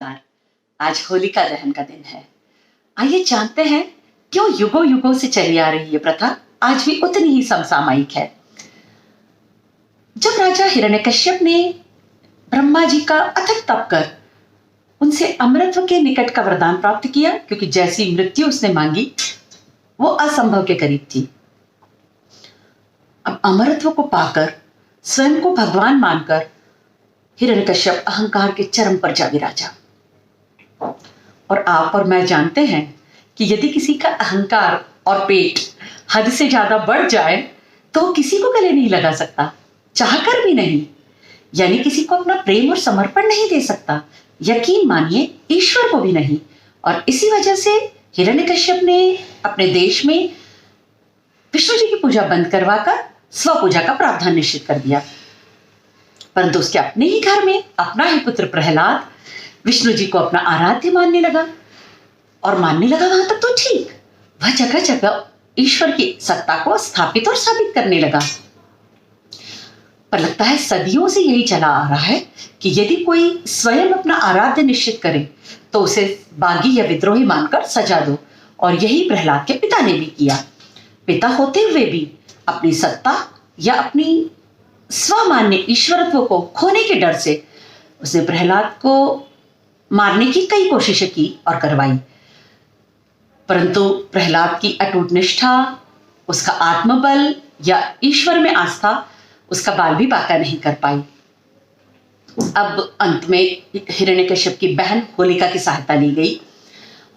नमस्कार। आज होलिका दहन का दिन है। आइए जानते हैं क्यों युगों युगों से चली आ रही ये प्रथा आज भी उतनी ही समसामयिक है। जब राजा हिरण्यकश्यप ने ब्रह्मा जी का अथक तप कर उनसे अमृतत्व के निकट का वरदान प्राप्त किया, क्योंकि जैसी मृत्यु उसने मांगी वो असंभव के करीब थी। अब अमरत्व को पाकर स्वयं को भगवान मानकर हिरण्यकश्यप अहंकार के चरम पर जा विराजा। और आप और मैं जानते हैं कि यदि किसी का अहंकार और पेट हद से ज्यादा बढ़ जाए तो किसी को गले नहीं लगा सकता, चाहकर भी नहीं। यानी किसी को अपना प्रेम और समर्पण नहीं दे सकता, यकीन मानिए ईश्वर को भी नहीं। और इसी वजह से हिरण्यकश्यप ने अपने देश में विष्णु जी की पूजा बंद करवाकर स्व पूजा का प्रावधान निश्चित कर दिया। परंतु उसके अपने ही घर में अपना ही पुत्र प्रहलाद विष्णु जी को अपना आराध्य मानने लगा। और मानने लगा वहां तक तो ठीक, वह जगह जगह ईश्वर की सत्ता को स्थापित और साबित करने लगा। पर लगता है सदियों से यही चला आ रहा है कि यदि कोई स्वयं अपना आराध्य निश्चित करे तो उसे बागी या विद्रोही मानकर सजा दो। और यही प्रहलाद के पिता ने भी किया। पिता होते हुए भी अपनी सत्ता या अपनी स्वमान्य ईश्वरत्व को खोने के डर से उसने प्रहलाद को मारने की कई कोशिशें की और करवाई। परंतु प्रहलाद की अटूट निष्ठा, उसका आत्मबल या ईश्वर में आस्था उसका बाल भी बांका नहीं कर पाई। अब अंत में हिरण्यकश्यप की बहन होलिका की सहायता ली गई।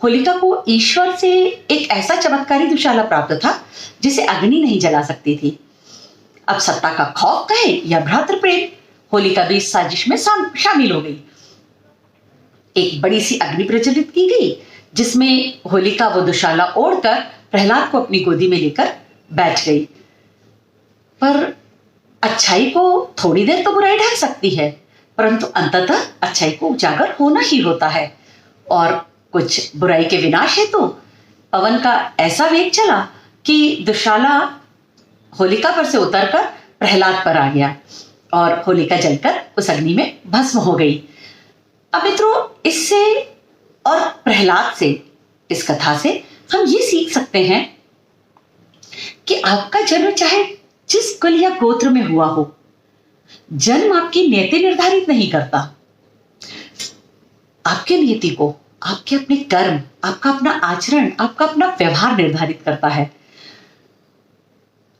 होलिका को ईश्वर से एक ऐसा चमत्कारी दुशाला प्राप्त था जिसे अग्नि नहीं जला सकती थी। अब सत्ता का खौफ कहे या भ्रातृ प्रेम, होलिका भी इस साजिश में शामिल हो गई। एक बड़ी सी अग्नि प्रज्वलित की गई जिसमें होलिका वो दुशाला ओढ़कर प्रहलाद को अपनी गोदी में लेकर बैठ गई। पर अच्छाई को थोड़ी देर तो बुराई ढक सकती है, परंतु अंततः अच्छाई को उजागर होना ही होता है। और कुछ बुराई के विनाश हेतु पवन का ऐसा वेग चला कि दुशाला होलिका पर से उतरकर प्रहलाद पर आ गया और होलिका जलकर उस अग्नि में भस्म हो गई। अब मित्रों, इससे और प्रहलाद से, इस कथा से हम ये सीख सकते हैं कि आपका जन्म चाहे जिस कुल या गोत्र में हुआ हो, जन्म आपकी नियति निर्धारित नहीं करता। आपके नियति को आपके अपने कर्म, आपका अपना आचरण, आपका अपना व्यवहार निर्धारित करता है।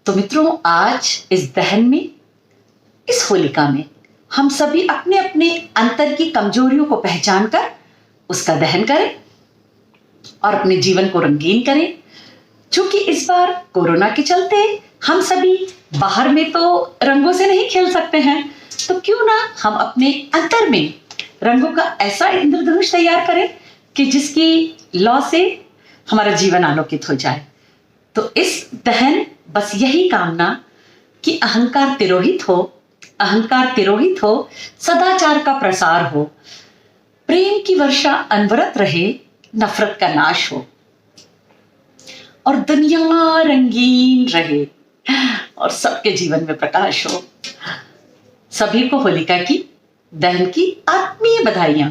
तो मित्रों, आज इस दहन में, इस होलिका में हम सभी अपने अपने अंतर की कमजोरियों को पहचान कर उसका दहन करें और अपने जीवन को रंगीन करें। क्योंकि इस बार कोरोना के चलते हम सभी बाहर में तो रंगों से नहीं खेल सकते हैं, तो क्यों ना हम अपने अंतर में रंगों का ऐसा इंद्रधनुष तैयार करें कि जिसकी लौ से हमारा जीवन आलोकित हो जाए। तो इस दहन बस यही कामना कि अहंकार तिरोहित हो, अहंकार तिरोहित हो, सदाचार का प्रसार हो, प्रेम की वर्षा अनवरत रहे, नफरत का नाश हो और दुनिया रंगीन रहे और सबके जीवन में प्रकाश हो। सभी को होलिका की दहन की आत्मीय बधाइयां।